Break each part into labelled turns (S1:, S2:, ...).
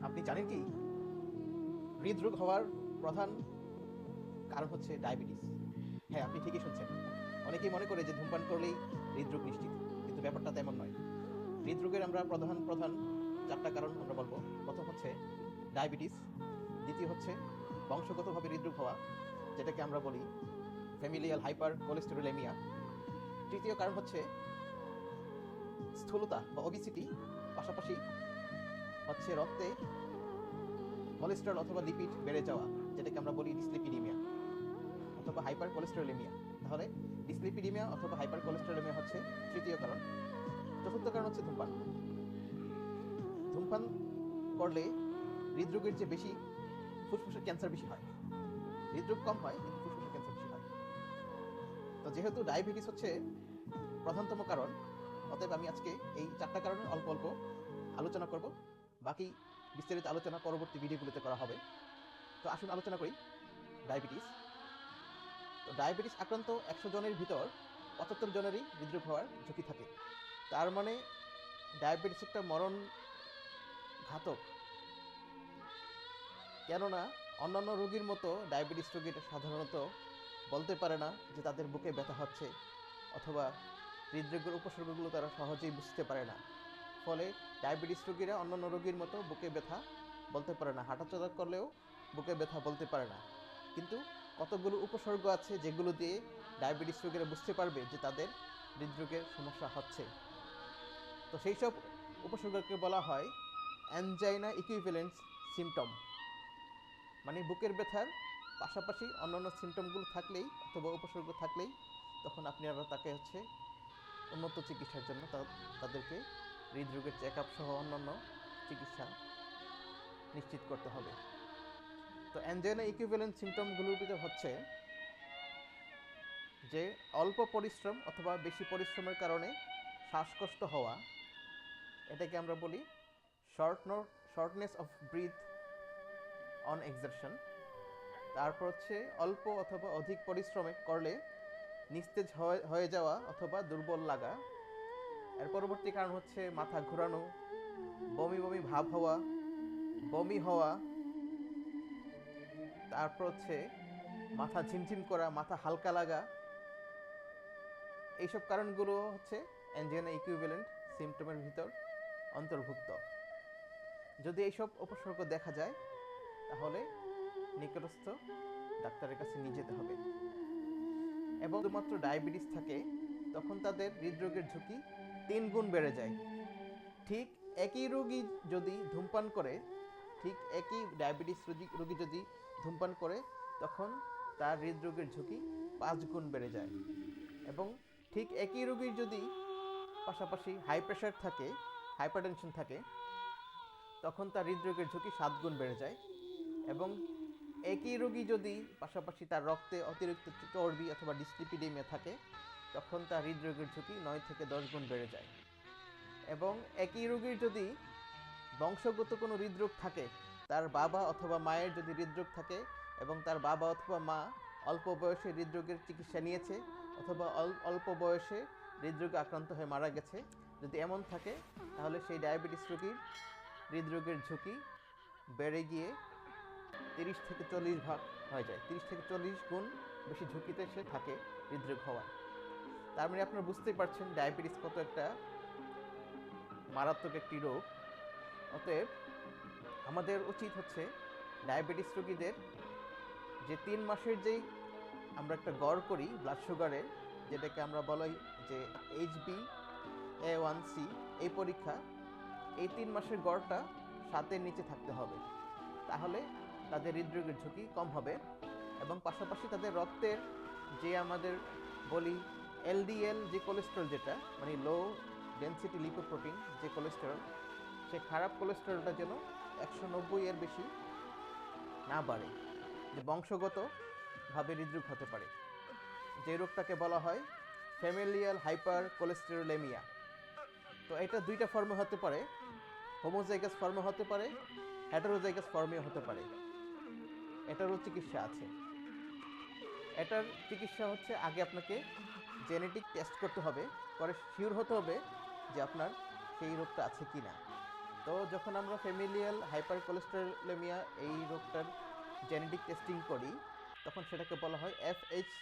S1: আপনি জানেন কি হৃদরোগ হওয়ার প্রধান কারণ হচ্ছে ডায়াবেটিস? হ্যাঁ, আপনি ঠিকই শুনছেন। অনেকেই মনে করে যে ধূমপান করলেই হৃদরোগ নিশ্চিত, কিন্তু ব্যাপারটা তেমন নয়। হৃদরোগের আমরা প্রধান প্রধান 4টা কারণ আমরা বলবো। প্রথম হচ্ছে ডায়াবেটিস, দ্বিতীয় হচ্ছে বংশগতভাবে হৃদরোগ হওয়া, যেটাকে আমরা বলি ফ্যামিলিয়াল হাইপার কোলেস্টেরোলেমিয়া। তৃতীয় কারণ হচ্ছে স্থূলতা বা ওবিসিটি, পাশাপাশি হচ্ছে রক্তে কোলেস্টেরল অথবা লিপিড বেড়ে যাওয়া, যেটাকে আমরা বলি ডিসলিপিডিমিয়া অথবা হাইপার কোলেস্টেরোলেমিয়া। তাহলে ডিসলিপিডিমিয়া অথবা হাইপার কোলেস্টেরোলেমিয়া হচ্ছে তৃতীয় কারণ। চতুর্থ কারণ হচ্ছে ধূমপান। ধূমপান করলে হৃদরোগের যে বেশি, ফুসফুসের ক্যান্সার বেশি হয়। হৃদরোগ কম হয় কিন্তু ফুসফুসের ক্যান্সার বেশি হয়। তো যেহেতু ডায়াবেটিস হচ্ছে প্রধানতম কারণ, অতএব আমি আজকে এই 4টা কারণে অল্প অল্প আলোচনা করব। বাকি বিস্তারিত আলোচনা পরবর্তী ভিডিওগুলোতে করা হবে। তো আসুন আলোচনা করি ডায়াবেটিস। তো ডায়াবেটিস আক্রান্ত 100 জনের ভিতর 75 জনেরই হৃদরোগ হওয়ার ঝুঁকি থাকে। তার মানে ডায়াবেটিস একটা মরণ ঘাতক। কেননা অন্যান্য রোগীর মতো ডায়াবেটিস রোগীরা সাধারণত বলতে পারে না যে তাদের বুকে ব্যথা হচ্ছে, অথবা হৃদরোগের উপসর্গগুলো তারা সহজেই বুঝতে পারে না। ফলে ডায়াবেটিস রোগীরা অন্যান্য রোগীর মতো বুকে ব্যথা বলতে পারে না, হাঁটাচলা করলেও বুকে ব্যথা বলতে পারে না। কিন্তু কতগুলো উপসর্গ আছে যেগুলো দিয়ে ডায়াবেটিস রোগীরা বুঝতে পারবে যে তাদের হৃদরোগের সমস্যা হচ্ছে। তো সেই সব উপসর্গকে বলা হয় অ্যানজাইনা ইকুইভ্যালেন্ট সিমটম। মানে বুকের ব্যথার পাশাপাশি অন্যান্য সিমটমগুলো থাকলেই অথবা উপসর্গ থাকলেই তখন আপনারা তাকে হচ্ছে উন্নত চিকিৎসার জন্য তাদেরকে হৃদরোগের চেক আপ সহ অন্যান্য চিকিৎসা নিশ্চিত করতে হবে। তো অ্যানজাইনা ইকুইভ্যালেন্ট সিমটমগুলোর ভিতর হচ্ছে যে অল্প পরিশ্রম অথবা বেশি পরিশ্রমের কারণে শ্বাসকষ্ট হওয়া, এটাকে আমরা বলি shortness of breath on exertion. তারপর হচ্ছে অল্প অথবা অধিক পরিশ্রমে করলে নিস্তেজ হয়ে যাওয়া অথবা দুর্বল লাগা। এর পরবর্তী কারণ হচ্ছে মাথা ঘোরানো, বমি বমি ভাব হওয়া, বমি হওয়া। তারপর হচ্ছে মাথা ঝিমঝিম করা, মাথা হালকা লাগা। এইসব কারণগুলো হচ্ছে অ্যানজাইনা ইকুইভ্যালেন্ট সিমটমের ভিতর অন্তর্ভুক্ত। যদি এইসব উপসর্গ দেখা যায় তাহলে নিকটস্থ ডাক্তারের কাছে নিয়ে যেতে হবে। এবং শুধুমাত্র ডায়াবেটিস থাকে তখন তাদের হৃদরোগের ঝুঁকি 3 গুণ বেড়ে যায়। ঠিক একই রোগী যদি ধূমপান করে, ঠিক একই ডায়াবেটিস রোগী যদি ধূমপান করে, তখন তার হৃদরোগের ঝুঁকি 5 গুণ বেড়ে যায়। এবং ঠিক একই রোগীর যদি পাশাপাশি হাই প্রেশার থাকে, হাইপারটেনশন থাকে, তখন তার হৃদরোগের ঝুঁকি 7 গুণ বেড়ে যায়। এবং একই রোগী যদি পাশাপাশি তার রক্তে অতিরিক্ত চর্বি অথবা ডিসলিপিডিমিয়া থাকে, তখন তার হৃদরোগের ঝুঁকি 9 থেকে 10 গুণ বেড়ে যায়। এবং একই রোগীর যদি বংশগত কোনো হৃদরোগ থাকে, তার বাবা অথবা মায়ের যদি হৃদরোগ থাকে এবং তার বাবা অথবা মা অল্প বয়সে হৃদরোগের চিকিৎসা নিয়েছে অথবা অল্প বয়সে হৃদরোগে আক্রান্ত হয়ে মারা গেছে, যদি এমন থাকে তাহলে সেই ডায়াবেটিস রোগীর হৃদরোগের ঝুঁকি বেড়ে গিয়ে 30 থেকে 40 ভাগ হয়ে যায়। 30 থেকে 40 গুণ বেশি ঝুঁকিতে সে থাকে হৃদরোগ হওয়ার। তার মানে আপনারা বুঝতেই পারছেন ডায়াবেটিস কত একটা মারাত্মক একটি রোগ। অতএব আমাদের উচিত হচ্ছে ডায়াবেটিস রোগীদের যে 3 মাসের যেই আমরা একটা গড় করি ব্লাড সুগারের, যেটাকে আমরা বলি যে HbA1c, এই পরীক্ষা, এই 3 মাসের গড়টা 7-এর নিচে থাকতে হবে। তাহলে তাদের হৃদরোগের ঝুঁকি কম হবে। এবং পাশাপাশি তাদের রক্তের যে আমাদের বলি এলডিএল যে কোলেস্টেরল, যেটা মানে লো ডেনসিটি লিপোপ্রোটিন যে কোলেস্টেরল, সে খারাপ কোলেস্টেরলটা যেন 190 এর বেশি না বাড়ে, যে বংশগতভাবে হৃদরোগ হতে পারে। যে রোগটাকে বলা হয় ফ্যামিলিয়াল হাইপার কোলেস্টেরোলেমিয়া। তো এটা 2টা ফর্মে হতে পারে, হোমোজাইগাস ফর্মে হতে পারে, হেটারোজাইগাস ফর্মেও হতে পারে। এটারও চিকিৎসা আছে। এটার চিকিৎসা হচ্ছে আগে আপনাকে জেনেটিক টেস্ট করতে হবে, পরে শিওর হতে হবে যে আপনার সেই রোগটা আছে কি না। তো যখন আমরা ফ্যামিলিয়াল হাইপার কোলেস্টেরোলেমিয়া এই রোগটার জেনেটিক টেস্টিং করি, তখন সেটাকে বলা হয় FH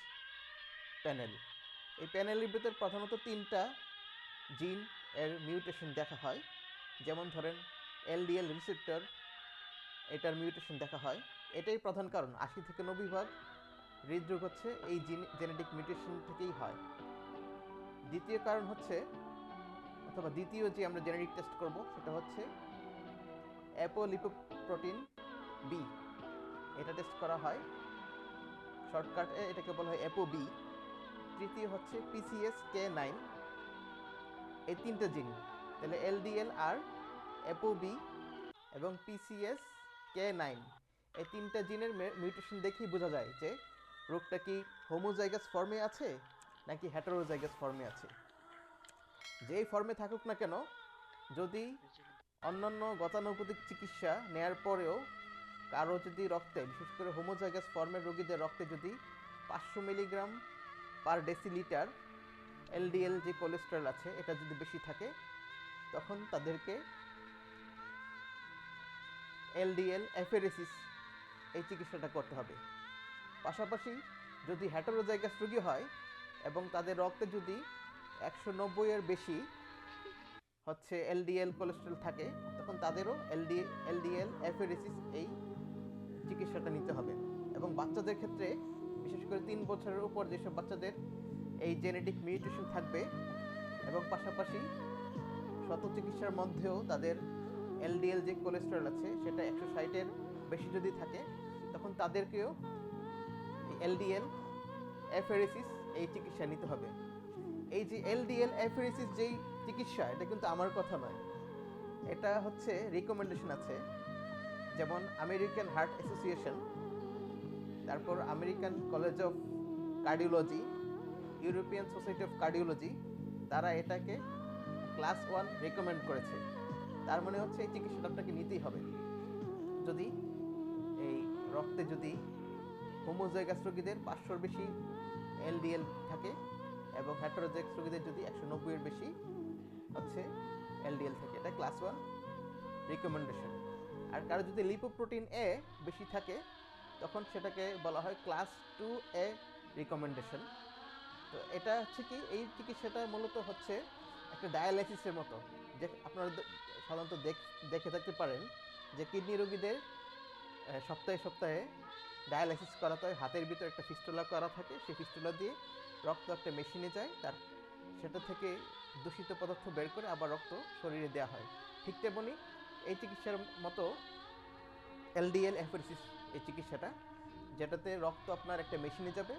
S1: প্যানেল। এই প্যানেলের ভিতর প্রধানত 3টা জিন এর মিউটেশন দেখা হয়। যেমন ধরেন LDL রিসেপ্টর, এটার মিউটেশন দেখা হয়। এটাই প্রধান কারণ, 80 থেকে 90% হৃদরোগ হচ্ছে এই জেনেটিক মিউটেশন থেকেই হয়। দ্বিতীয় কারণ হচ্ছে, অথবা দ্বিতীয় যে আমরা জেনেটিক টেস্ট করব, সেটা হচ্ছে অ্যাপোলিপোপ্রোটিন বি। এটা টেস্ট করা হয়, শর্টকাটে এটাকে বলা হয় অ্যাপো-বি। তৃতীয় হচ্ছে PCSK9। এই 3টে জিন, তাহলে LDL আর অ্যাপো-বি এবং PCSK9, এই 3টা জিনের মিউটেশন দেখেই বোঝা যায় যে রোগটা কি হোমোজাইগাস ফর্মে আছে নাকি হেটারোজাইগাস ফর্মে আছে। যেই ফর্মে থাকুক না কেন, যদি অন্যান্য গতানুগতিক চিকিৎসা নেয়ার পরেও কারো যদি রক্তে, বিশেষ করে হোমোজাইগাস ফর্মের রোগীদের রক্তে যদি 500 মিলিগ্রাম পার ডেসিলিটার LDL যে কোলেস্টেরল আছে এটা যদি বেশি থাকে, তখন তাদেরকে LDL অ্যাফেরেসিস এই চিকিৎসাটা করতে হবে। পাশাপাশি যদি হেটারোজাইগাস রোগী হয় এবং তাদের রক্তে যদি 190 এর বেশি হচ্ছে LDL কোলেস্টেরল থাকে, তখন তাদেরও LDL অ্যাফেরেসিস এই চিকিৎসাটা নিতে হবে। এবং বাচ্চাদের ক্ষেত্রে, বিশেষ করে 3 বছরের উপর যেসব বাচ্চাদের এই জেনেটিক মিউটেশন থাকবে এবং পাশাপাশি শত চিকিৎসার মধ্যেও তাদের LDL যে কোলেস্টেরল আছে সেটা 160-এর বেশি যদি থাকে, তখন তাদেরকেও LDL অ্যাফেরেসিস এই চিকিৎসা নিতে হবে। এই যে LDL অ্যাফেরেসিস যেই চিকিৎসা, এটা কিন্তু আমার কথা নয়, এটা হচ্ছে রিকমেন্ডেশন আছে। যেমন আমেরিকান হার্ট অ্যাসোসিয়েশন, তারপর American college of cardiology, European society of cardiology, তারা এটাকে ক্লাস 1 রেকমেন্ড করেছে। তার মানে হচ্ছে এই চিকিৎসাটা আপনাকে নিতেই হবে যদি এই রক্তে যদি হোমোজাইগাস রোগীদের 500-র বেশি LDL থাকে এবং হেটারোজাইগাস রোগীদের যদি 190-এর বেশি হচ্ছে LDL থাকে। এটা ক্লাস 1 রিকমেন্ডেশন। আর কারো যদি লিপোপ্রোটিন A বেশি থাকে, তখন সেটাকে বলা হয় ক্লাস 2A রিকমেন্ডেশন। তো এটা হচ্ছে কি, এই চিকিৎসাটা মূলত হচ্ছে একটা ডায়ালাইসিসের মতো। যে আপনারা সাধারণত দেখে থাকতে পারেন যে কিডনি রোগীদের সপ্তাহে সপ্তাহে ডায়ালাইসিস করাতে হয়। হাতের ভিতর একটা ফিস্টুলা করা থাকে, সেই ফিস্টুলা দিয়ে রক্ত একটা মেশিনে যায়, তার সেটা থেকে দূষিত পদার্থ বের করে আবার রক্ত শরীরে দেওয়া হয়। ঠিক তেমনি এই চিকিৎসার মতো LDL অ্যাফেরেসিস এই চিকিৎসাটা, যেটাতে রক্ত আপনার একটা মেশিনে যাবে,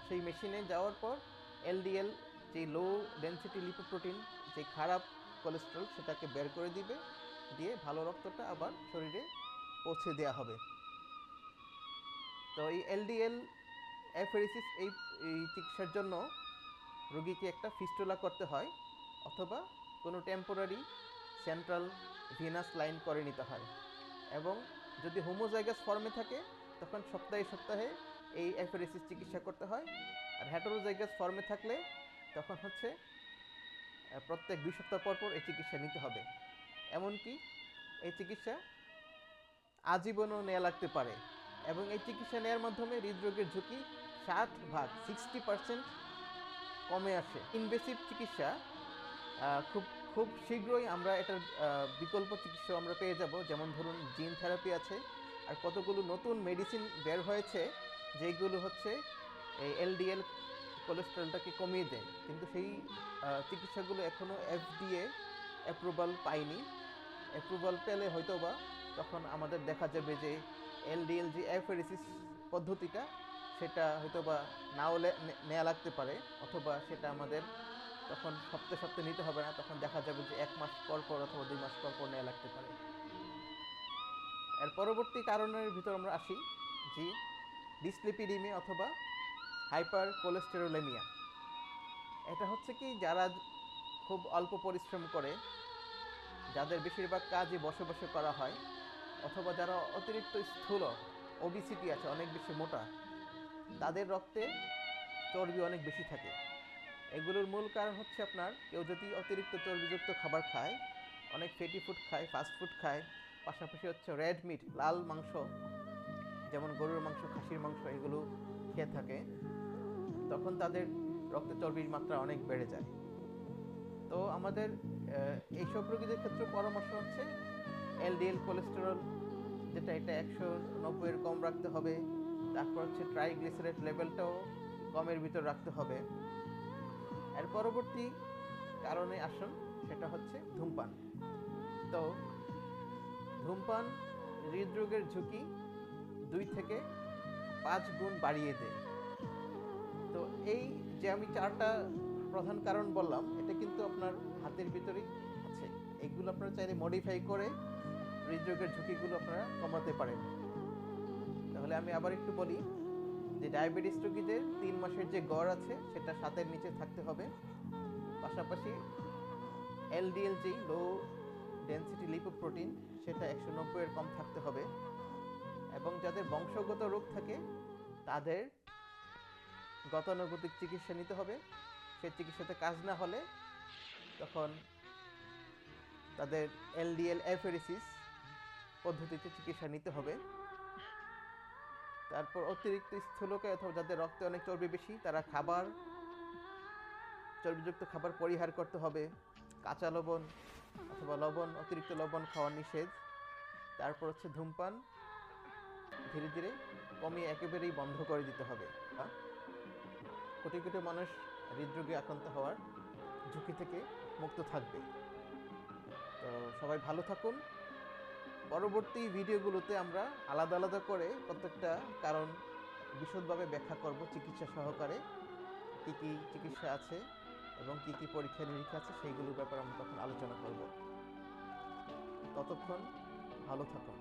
S1: সেই মেশিনে যাওয়ার পর LDL যে লো ডেনসিটি লিপোপ্রোটিন, যে খারাপ কোলেস্টেরল, সেটাকে বের করে দিবে, দিয়ে ভালো রক্তটা আবার শরীরে পৌঁছে দেওয়া হবে। তো এই LDL অ্যাফেরেসিস এই চিকিৎসার জন্য রোগীকে একটা ফিস্টুলা করতে হয়, অথবা কোনো টেম্পোরারি সেন্ট্রাল ভিনাস লাইন করে নিতে হয়। এবং যদি হোমোজাইগাস ফর্মে থাকে, তখন সপ্তাহে সপ্তাহে এই অ্যাফেরেসিস চিকিৎসা করতে হয়। আর হেটারোজাইগাস ফর্মে থাকলে তখন হচ্ছে প্রত্যেক 2 সপ্তাহ পর পর এই চিকিৎসা নিতে হবে। এমনকি এই চিকিৎসা আজীবনও নেওয়া লাগতে পারে। এবং এই চিকিৎসা নেওয়ার মাধ্যমে হৃদরোগের ঝুঁকি 60% কমে আসে। ইনভেসিভ চিকিৎসা খুব খুব শীঘ্রই আমরা এটার বিকল্প চিকিৎসা আমরা পেয়ে যাব। যেমন ধরুন জিন থেরাপি আছে, আর কতগুলো নতুন মেডিসিন বের হয়েছে যেগুলো হচ্ছে এই LDL কোলেস্টেরলটাকে কমিয়ে দেয়, কিন্তু সেই চিকিৎসাগুলো এখনও FDA অ্যাপ্রুভাল পায়নি। অ্যাপ্রুভাল পেলে হয়তো বা তখন আমাদের দেখা যাবে যে LDL যে অ্যাফেরেসিস পদ্ধতিটা, সেটা হয়তো বা নাও নেওয়া লাগতে পারে, অথবা সেটা আমাদের তখন সপ্তাহে সপ্তাহে নিতে হবে না, তখন দেখা যাবে যে 1 মাস পর পর অথবা 2 মাস পর পর নেওয়া লাগতে পারে। এর পরবর্তী কারণের ভিতর আমরা আসি যে ডিসলিপিডিমিয়া অথবা হাইপার কোলেস্টেরোলেমিয়া। এটা হচ্ছে কি, যারা খুব অল্প পরিশ্রম করে, যাদের বেশিরভাগ কাজই বসে বসে করা হয়, অথবা যারা অতিরিক্ত স্থূল, ওবিসিটি আছে, অনেক বেশি মোটা, তাদের রক্তে চর্বি অনেক বেশি থাকে। এগুলোর মূল কারণ হচ্ছে আপনার, কেউ যদি অতিরিক্ত চর্বিযুক্ত খাবার খায়, অনেক ফেটি ফুড খায়, ফাস্ট ফুড খায়, পাশাপাশি হচ্ছে রেড মিট, লাল মাংস, যেমন গরুর মাংস, খাসির মাংস, এগুলো খেয়ে থাকে, তখন তাদের রক্তে চর্বির মাত্রা অনেক বেড়ে যায়। তো আমাদের এইসব রোগীদের ক্ষেত্রে পরামর্শ হচ্ছে এলডিএল কোলেস্টেরল, যেটা এটা 190-এর কম রাখতে হবে। তারপর হচ্ছে ট্রাইগ্লিসারাইড লেভেলটাও কমের ভিতর রাখতে হবে। এর পরবর্তী কারণে আসুন, সেটা হচ্ছে ধূমপান। তো ধূমপান হৃদরোগের ঝুঁকি 2 থেকে 5 গুণ বাড়িয়ে দেয়। তো এই যে আমি 4টা প্রধান কারণ বললাম, এটা কিন্তু আপনার হাতের ভিতরেই আছে। এগুলো আপনারা চাইলে মডিফাই করে হৃদরোগের ঝুঁকিগুলো আপনারা কমাতে পারেন। তাহলে আমি আবার একটু বলি যে ডায়াবেটিস রোগীদের 3 মাসের যে গড় আছে সেটা 7-এর নিচে থাকতে হবে। পাশাপাশি এলডিএল যেই লো ডেনসিটি লিপোপ্রোটিন, সেটা 190-এর কম থাকতে হবে। এবং যাদের বংশগত রোগ থাকে তাদের গতানুগতিক চিকিৎসা নিতে হবে। সেই চিকিৎসাতে কাজ না হলে তখন তাদের এলডিএল অ্যাফেরেসিস পদ্ধতিতে চিকিৎসা নিতে হবে। তারপর অতিরিক্ত স্থূলকায় অথবা যাদের রক্তে অনেক চর্বি বেশি, তারা চর্বিযুক্ত খাবার পরিহার করতে হবে। কাঁচা লবণ অথবা অতিরিক্ত লবণ খাওয়া নিষেধ। তারপর হচ্ছে ধূমপান ধীরে ধীরে কমিয়ে একেবারেই বন্ধ করে দিতে হবে। কোটি কোটি মানুষ হৃদরোগে আক্রান্ত হওয়ার ঝুঁকি থেকে মুক্ত থাকবে। তো সবাই ভালো থাকুন। পরবর্তী ভিডিওগুলোতে আমরা আলাদা আলাদা করে প্রত্যেকটা কারণ বিশদভাবে ব্যাখ্যা করব, চিকিৎসা সহকারে কী কী চিকিৎসা আছে এবং কী কী পরীক্ষা নিরীক্ষা আছে সেইগুলোর ব্যাপারে আমরা তখন আলোচনা করব। ততক্ষণ ভালো থাকুন।